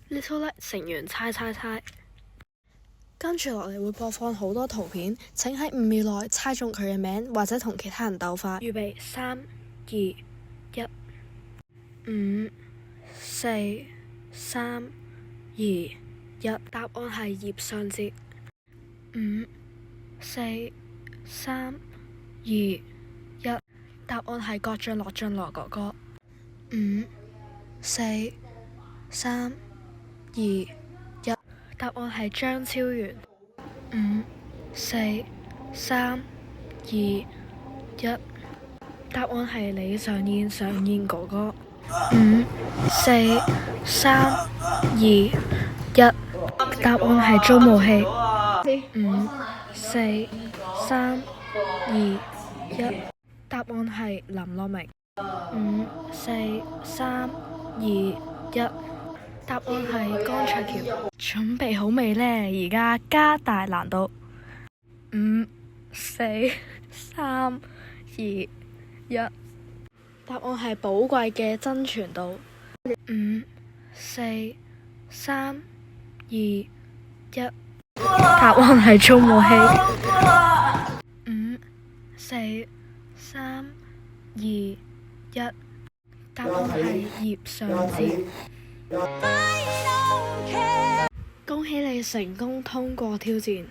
Little Like 成員猜猜猜。跟住落嚟會播放好多圖片，請喺5秒內猜中佢嘅名，或者同其他人鬥快。預備3、2、1。5、4、3、2、1。答案係葉尚哲。5、4、3、2、1。答案係郭晉樂哥哥。5、4、3、2、1。答案係張超元。5、4、3、2、1。答案係李尚燕哥哥。5、4、3、2、1。答案係鍾慕希。5、4、3、2、1。答案係林樂明。5、4、3、2、1。答案係江卓橋。準備好未呢？而家加大難度。5、4、3、2、1。答案係寶貴嘅真傳導。5、4、3、2、1。答案係鍾慕希。5、4、3、2、1。答案係葉尚哲。恭喜你成功通過挑戰。